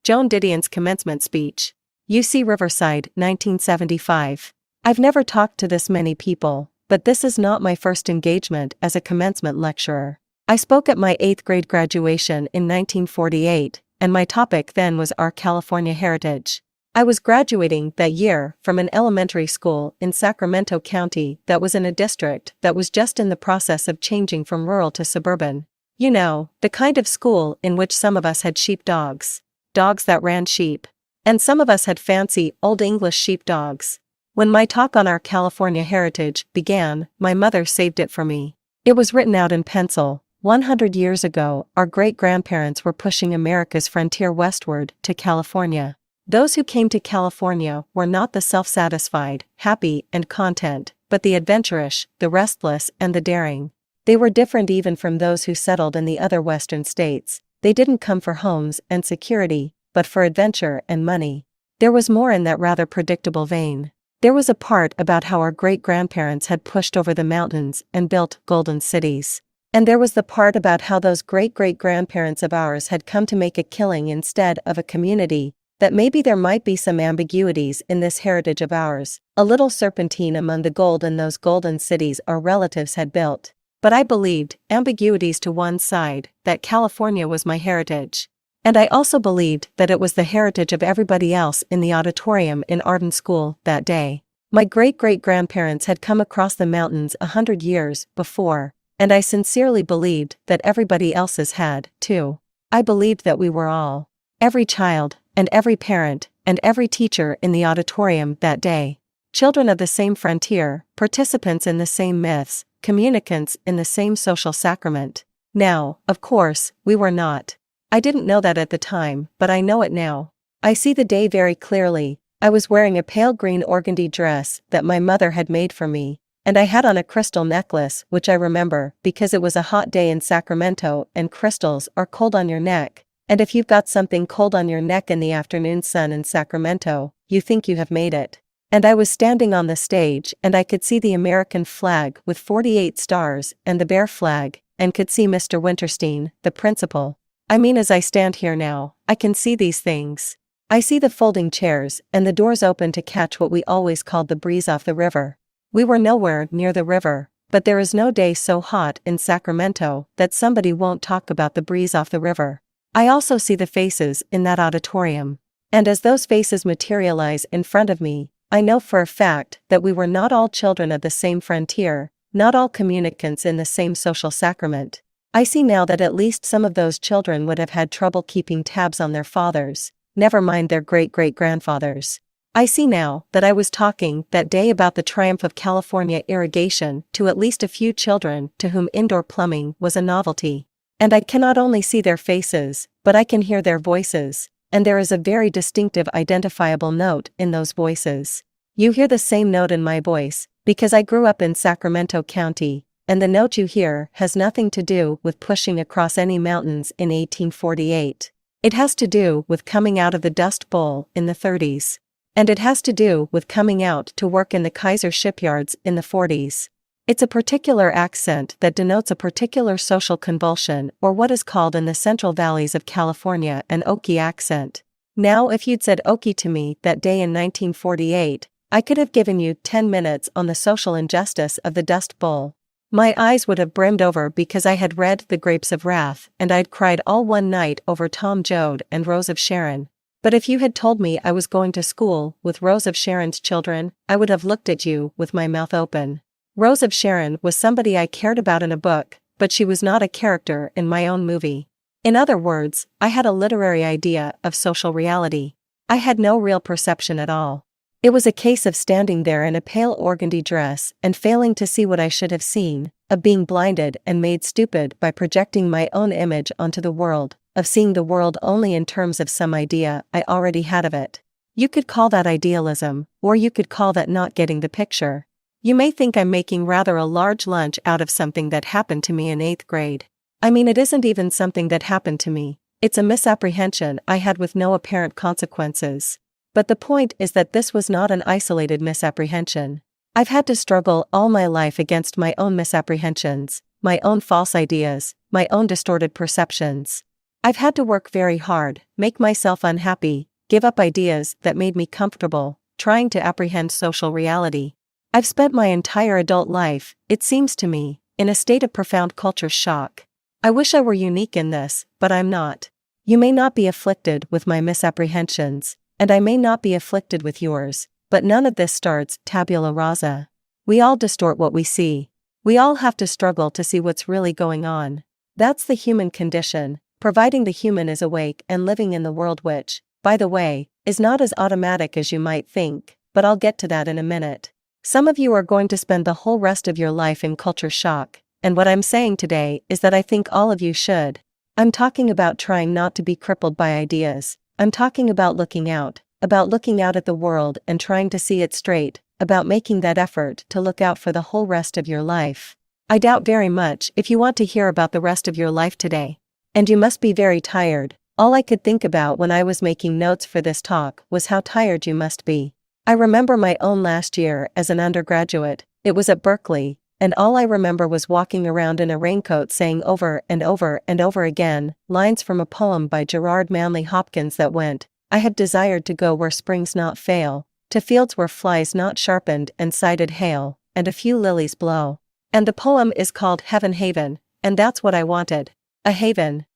Joan Didion's commencement speech. UC Riverside, 1975. I've never talked to this many people, but this is not my first engagement as a commencement lecturer. I spoke at my 8th grade graduation in 1948, and my topic then was our California heritage. I was graduating that year from an elementary school in Sacramento County that was in a district that was just in the process of changing from rural to suburban. You know, the kind of school in which some of us had sheepdogs. Dogs that ran sheep. And some of us had fancy, Old English sheepdogs. When my talk on our California heritage began, my mother saved it for me. It was written out in pencil. 100 years ago, our great-grandparents were pushing America's frontier westward to California. Those who came to California were not the self-satisfied, happy, and content, but the adventurous, the restless, and the daring. They were different even from those who settled in the other western states. They didn't come for homes and security, but for adventure and money. There was more in that rather predictable vein. There was a part about how our great-grandparents had pushed over the mountains and built golden cities. And there was the part about how those great-great-grandparents of ours had come to make a killing instead of a community, that maybe there might be some ambiguities in this heritage of ours, a little serpentine among the gold in those golden cities our relatives had built. But I believed, ambiguities to one side, that California was my heritage. And I also believed that it was the heritage of everybody else in the auditorium in Arden School that day. My great-great-grandparents had come across the mountains 100 years before, and I sincerely believed that everybody else's had, too. I believed that we were all, every child, and every parent, and every teacher in the auditorium that day, children of the same frontier, participants in the same myths, communicants in the same social sacrament. Now, of course, we were not. I didn't know that at the time, but I know it now. I see the day very clearly. I was wearing a pale green organdy dress that my mother had made for me, and I had on a crystal necklace, which I remember because it was a hot day in Sacramento and crystals are cold on your neck, and if you've got something cold on your neck in the afternoon sun in Sacramento, you think you have made it. And I was standing on the stage and I could see the American flag with 48 stars and the bear flag, and could see Mr. Winterstein, the principal. I mean, as I stand here now, I can see these things. I see the folding chairs and the doors open to catch what we always called the breeze off the river. We were nowhere near the river, but there is no day so hot in Sacramento that somebody won't talk about the breeze off the river. I also see the faces in that auditorium. And as those faces materialize in front of me, I know for a fact that we were not all children of the same frontier, not all communicants in the same social sacrament. I see now that at least some of those children would have had trouble keeping tabs on their fathers, never mind their great-great-grandfathers. I see now that I was talking that day about the triumph of California irrigation to at least a few children to whom indoor plumbing was a novelty. And I can not only see their faces, but I can hear their voices, and there is a very distinctive identifiable note in those voices. You hear the same note in my voice, because I grew up in Sacramento County, and the note you hear has nothing to do with pushing across any mountains in 1848. It has to do with coming out of the Dust Bowl in the 30s. And it has to do with coming out to work in the Kaiser shipyards in the 40s. It's a particular accent that denotes a particular social convulsion, or what is called in the Central Valleys of California an Okie accent. Now, if you'd said Okie to me that day in 1948, I could have given you 10 minutes on the social injustice of the Dust Bowl. My eyes would have brimmed over because I had read The Grapes of Wrath, and I'd cried all one night over Tom Joad and Rose of Sharon. But if you had told me I was going to school with Rose of Sharon's children, I would have looked at you with my mouth open. Rose of Sharon was somebody I cared about in a book, but she was not a character in my own movie. In other words, I had a literary idea of social reality. I had no real perception at all. It was a case of standing there in a pale organdy dress and failing to see what I should have seen, of being blinded and made stupid by projecting my own image onto the world, of seeing the world only in terms of some idea I already had of it. You could call that idealism, or you could call that not getting the picture. You may think I'm making rather a large lunch out of something that happened to me in 8th grade. I mean, it isn't even something that happened to me. It's a misapprehension I had with no apparent consequences. But the point is that this was not an isolated misapprehension. I've had to struggle all my life against my own misapprehensions, my own false ideas, my own distorted perceptions. I've had to work very hard, make myself unhappy, give up ideas that made me comfortable, trying to apprehend social reality. I've spent my entire adult life, it seems to me, in a state of profound culture shock. I wish I were unique in this, but I'm not. You may not be afflicted with my misapprehensions, and I may not be afflicted with yours, but none of this starts tabula rasa. We all distort what we see. We all have to struggle to see what's really going on. That's the human condition, providing the human is awake and living in the world which, by the way, is not as automatic as you might think, but I'll get to that in a minute. Some of you are going to spend the whole rest of your life in culture shock, and what I'm saying today is that I think all of you should. I'm talking about trying not to be crippled by ideas. I'm talking about looking out at the world and trying to see it straight, about making that effort to look out for the whole rest of your life. I doubt very much if you want to hear about the rest of your life today. And you must be very tired. All I could think about when I was making notes for this talk was how tired you must be. I remember my own last year as an undergraduate. It was at Berkeley, and all I remember was walking around in a raincoat saying over and over and over again, lines from a poem by Gerard Manley Hopkins that went, I had desired to go where springs not fail, to fields where flies not sharpened and sighted hail, and a few lilies blow. And the poem is called Heaven Haven, and that's what I wanted. A haven.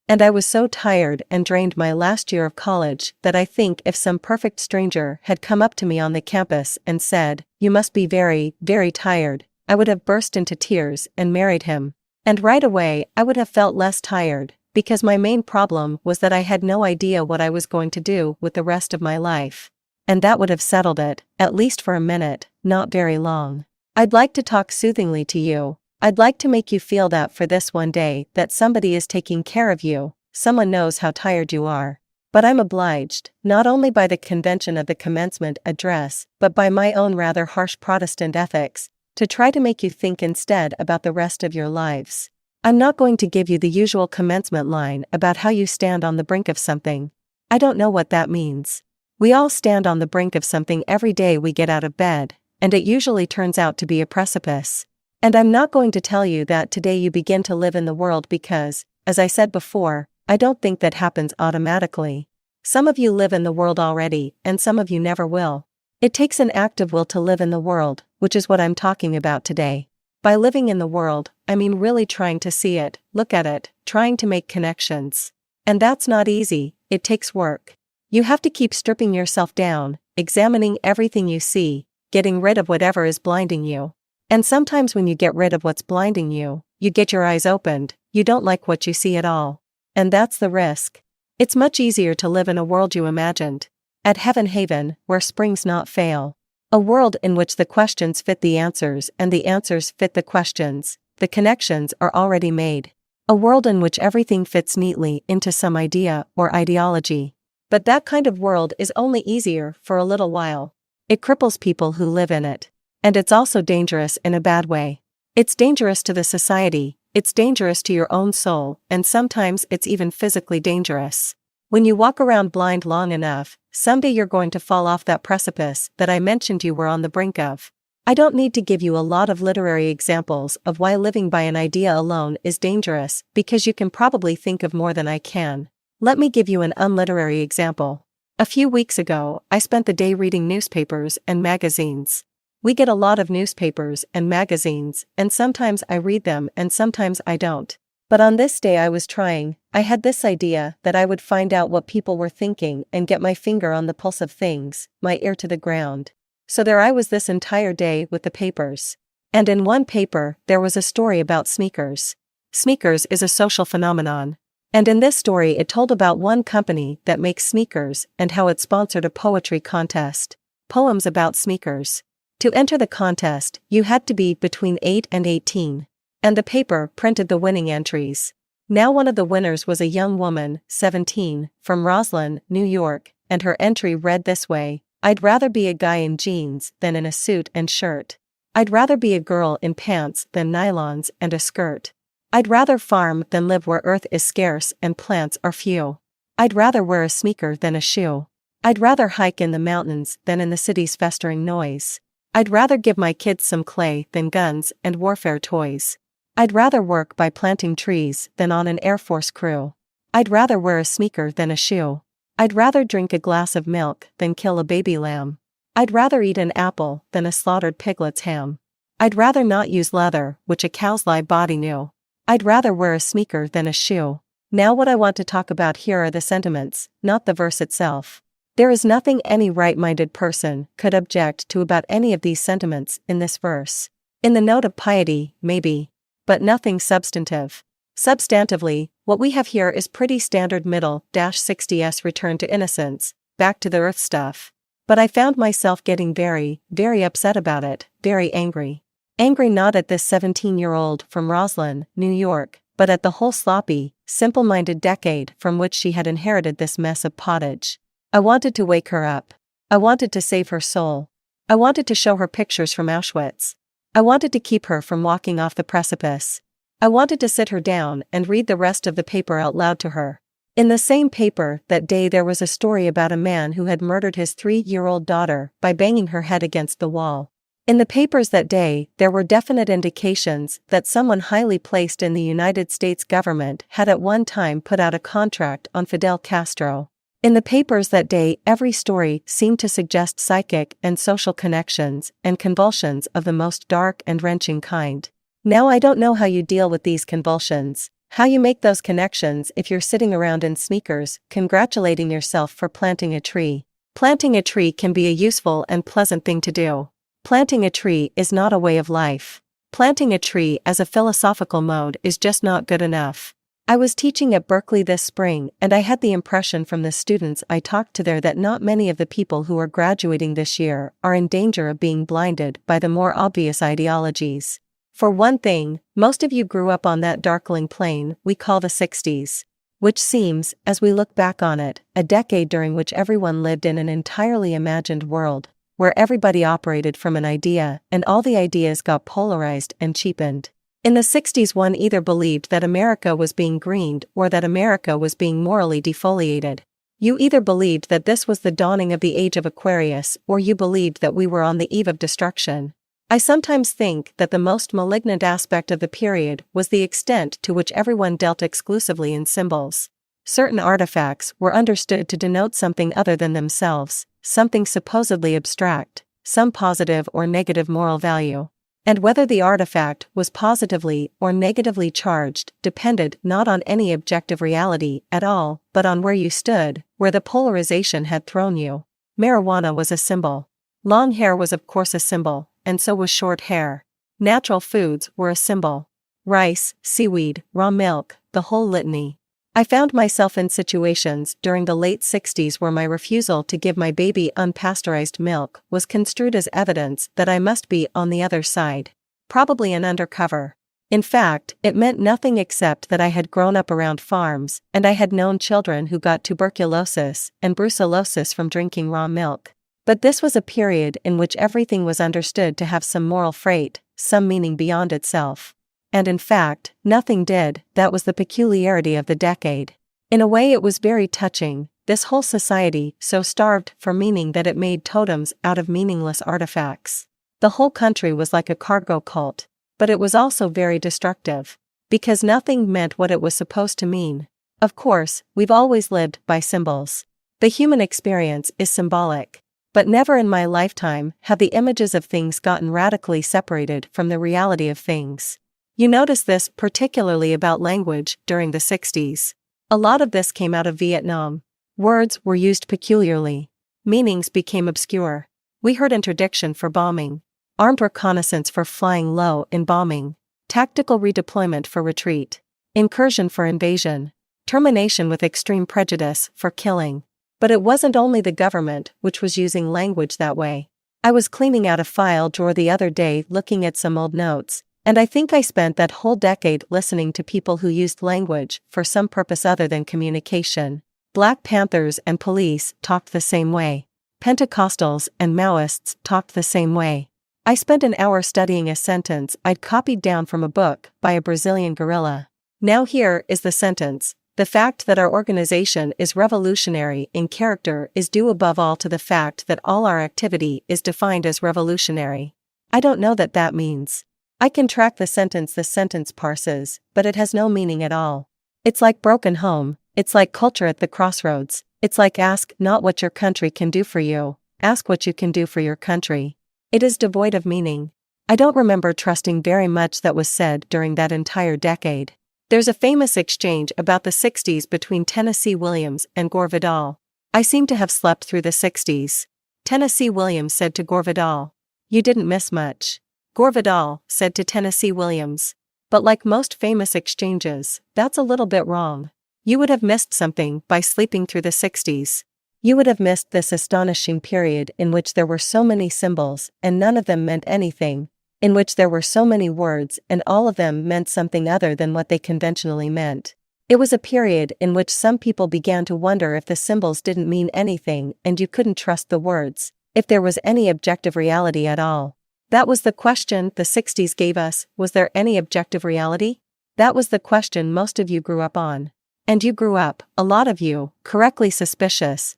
And I was so tired and drained my last year of college that I think if some perfect stranger had come up to me on the campus and said, you must be very, very tired, I would have burst into tears and married him. And right away I would have felt less tired, because my main problem was that I had no idea what I was going to do with the rest of my life. And that would have settled it, at least for a minute, not very long. I'd like to talk soothingly to you. I'd like to make you feel that for this one day that somebody is taking care of you, someone knows how tired you are. But I'm obliged, not only by the convention of the commencement address, but by my own rather harsh Protestant ethics, to try to make you think instead about the rest of your lives. I'm not going to give you the usual commencement line about how you stand on the brink of something. I don't know what that means. We all stand on the brink of something every day we get out of bed, and it usually turns out to be a precipice. And I'm not going to tell you that today you begin to live in the world because, as I said before, I don't think that happens automatically. Some of you live in the world already, and some of you never will. It takes an active will to live in the world, which is what I'm talking about today. By living in the world, I mean really trying to see it, look at it, trying to make connections. And that's not easy, it takes work. You have to keep stripping yourself down, examining everything you see, getting rid of whatever is blinding you. And sometimes when you get rid of what's blinding you, you get your eyes opened, you don't like what you see at all. And that's the risk. It's much easier to live in a world you imagined. At Heaven Haven, where springs not fail. A world in which the questions fit the answers and the answers fit the questions, the connections are already made. A world in which everything fits neatly into some idea or ideology. But that kind of world is only easier for a little while. It cripples people who live in it. And it's also dangerous in a bad way. It's dangerous to the society, it's dangerous to your own soul, and sometimes it's even physically dangerous. When you walk around blind long enough, someday you're going to fall off that precipice that I mentioned you were on the brink of. I don't need to give you a lot of literary examples of why living by an idea alone is dangerous, because you can probably think of more than I can. Let me give you an unliterary example. A few weeks ago, I spent the day reading newspapers and magazines. We get a lot of newspapers and magazines, and sometimes I read them and sometimes I don't. But on this day I had this idea that I would find out what people were thinking and get my finger on the pulse of things, my ear to the ground. So there I was this entire day with the papers. And in one paper, there was a story about sneakers. Sneakers is a social phenomenon. And in this story it told about one company that makes sneakers and how it sponsored a poetry contest. Poems about sneakers. To enter the contest, you had to be between 8 and 18. And the paper printed the winning entries. Now one of the winners was a young woman, 17, from Roslyn, New York, and her entry read this way: I'd rather be a guy in jeans than in a suit and shirt. I'd rather be a girl in pants than nylons and a skirt. I'd rather farm than live where earth is scarce and plants are few. I'd rather wear a sneaker than a shoe. I'd rather hike in the mountains than in the city's festering noise. I'd rather give my kids some clay than guns and warfare toys. I'd rather work by planting trees than on an Air Force crew. I'd rather wear a sneaker than a shoe. I'd rather drink a glass of milk than kill a baby lamb. I'd rather eat an apple than a slaughtered piglet's ham. I'd rather not use leather, which a cow's live body knew. I'd rather wear a sneaker than a shoe. Now what I want to talk about here are the sentiments, not the verse itself. There is nothing any right-minded person could object to about any of these sentiments in this verse. In the note of piety, maybe. But nothing substantive. Substantively, what we have here is pretty standard middle-60s return to innocence, back to the earth stuff. But I found myself getting very, very upset about it, very angry. Angry not at this 17-year-old from Roslyn, New York, but at the whole sloppy, simple-minded decade from which she had inherited this mess of pottage. I wanted to wake her up. I wanted to save her soul. I wanted to show her pictures from Auschwitz. I wanted to keep her from walking off the precipice. I wanted to sit her down and read the rest of the paper out loud to her. In the same paper that day there was a story about a man who had murdered his 3-year-old daughter by banging her head against the wall. In the papers that day there were definite indications that someone highly placed in the United States government had at one time put out a contract on Fidel Castro. In the papers that day every story seemed to suggest psychic and social connections and convulsions of the most dark and wrenching kind. Now I don't know how you deal with these convulsions, how you make those connections if you're sitting around in sneakers, congratulating yourself for planting a tree. Planting a tree can be a useful and pleasant thing to do. Planting a tree is not a way of life. Planting a tree as a philosophical mode is just not good enough. I was teaching at Berkeley this spring and I had the impression from the students I talked to there that not many of the people who are graduating this year are in danger of being blinded by the more obvious ideologies. For one thing, most of you grew up on that darkling plane we call the 60s, which seems, as we look back on it, a decade during which everyone lived in an entirely imagined world, where everybody operated from an idea and all the ideas got polarized and cheapened. In the 60s one either believed that America was being greened or that America was being morally defoliated. You either believed that this was the dawning of the age of Aquarius or you believed that we were on the eve of destruction. I sometimes think that the most malignant aspect of the period was the extent to which everyone dealt exclusively in symbols. Certain artifacts were understood to denote something other than themselves, something supposedly abstract, some positive or negative moral value. And whether the artifact was positively or negatively charged depended not on any objective reality at all, but on where you stood, where the polarization had thrown you. Marijuana was a symbol. Long hair was of course a symbol, and so was short hair. Natural foods were a symbol. Rice, seaweed, raw milk, the whole litany. I found myself in situations during the late 60s where my refusal to give my baby unpasteurized milk was construed as evidence that I must be on the other side. Probably an undercover. In fact, it meant nothing except that I had grown up around farms and I had known children who got tuberculosis and brucellosis from drinking raw milk. But this was a period in which everything was understood to have some moral freight, some meaning beyond itself. And in fact, nothing did. That was the peculiarity of the decade. In a way it was very touching, this whole society so starved for meaning that it made totems out of meaningless artifacts. The whole country was like a cargo cult, but it was also very destructive. Because nothing meant what it was supposed to mean. Of course, we've always lived by symbols. The human experience is symbolic. But never in my lifetime have the images of things gotten radically separated from the reality of things. You notice this particularly about language during the 60s. A lot of this came out of Vietnam. Words were used peculiarly. Meanings became obscure. We heard interdiction for bombing. Armed reconnaissance for flying low in bombing. Tactical redeployment for retreat. Incursion for invasion. Termination with extreme prejudice for killing. But it wasn't only the government which was using language that way. I was cleaning out a file drawer the other day looking at some old notes, and I think I spent that whole decade listening to people who used language for some purpose other than communication. Black Panthers and police talked the same way. Pentecostals and Maoists talked the same way. I spent an hour studying a sentence I'd copied down from a book by a Brazilian guerrilla. Now here is the sentence. The fact that our organization is revolutionary in character is due above all to the fact that all our activity is defined as revolutionary. I don't know what that means. I can track the sentence parses, but it has no meaning at all. It's like broken home, It's like culture at the crossroads. It's like ask not what your country can do for you, ask what you can do for your country. It is devoid of meaning. I don't remember trusting very much that was said during that entire decade. There's a famous exchange about the 60s between Tennessee Williams and Gore Vidal. I seem to have slept through the 60s. Tennessee Williams said to Gore Vidal, "You didn't miss much." Gore Vidal said to Tennessee Williams, "But like most famous exchanges, that's a little bit wrong. You would have missed something by sleeping through the 60s. You would have missed this astonishing period in which there were so many symbols and none of them meant anything, in which there were so many words and all of them meant something other than what they conventionally meant. It was a period in which some people began to wonder if the symbols didn't mean anything and you couldn't trust the words, if there was any objective reality at all. That was the question the 60s gave us. Was there any objective reality? That was the question most of you grew up on. And you grew up, a lot of you, correctly suspicious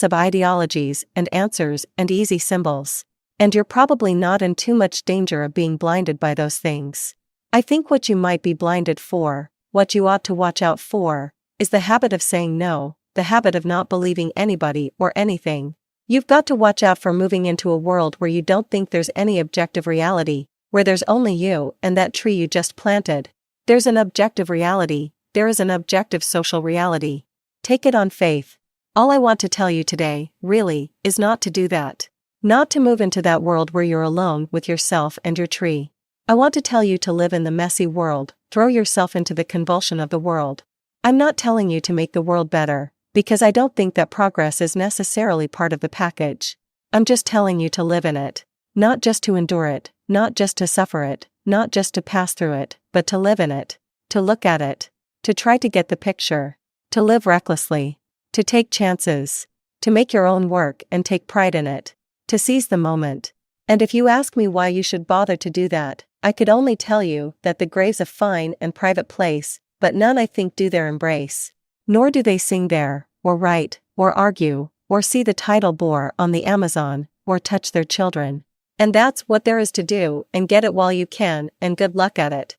of ideologies and answers and easy symbols. And you're probably not in too much danger of being blinded by those things. I think what you might be blinded for, what you ought to watch out for, is the habit of saying no, the habit of not believing anybody or anything. You've got to watch out for moving into a world where you don't think there's any objective reality, where there's only you and that tree you just planted. There's an objective reality, there is an objective social reality. Take it on faith. All I want to tell you today, really, is not to do that. Not to move into that world where you're alone with yourself and your tree. I want to tell you to live in the messy world, throw yourself into the convulsion of the world. I'm not telling you to make the world better, because I don't think that progress is necessarily part of the package. I'm just telling you to live in it. Not just to endure it, not just to suffer it, not just to pass through it, but to live in it. To look at it. To try to get the picture. To live recklessly. To take chances. To make your own work and take pride in it. To seize the moment. And if you ask me why you should bother to do that, I could only tell you that the grave's a fine and private place, but none I think do there embrace. Nor do they sing there, or write, or argue, or see the tidal bore on the Amazon, or touch their children. And that's what there is to do, and get it while you can, and good luck at it.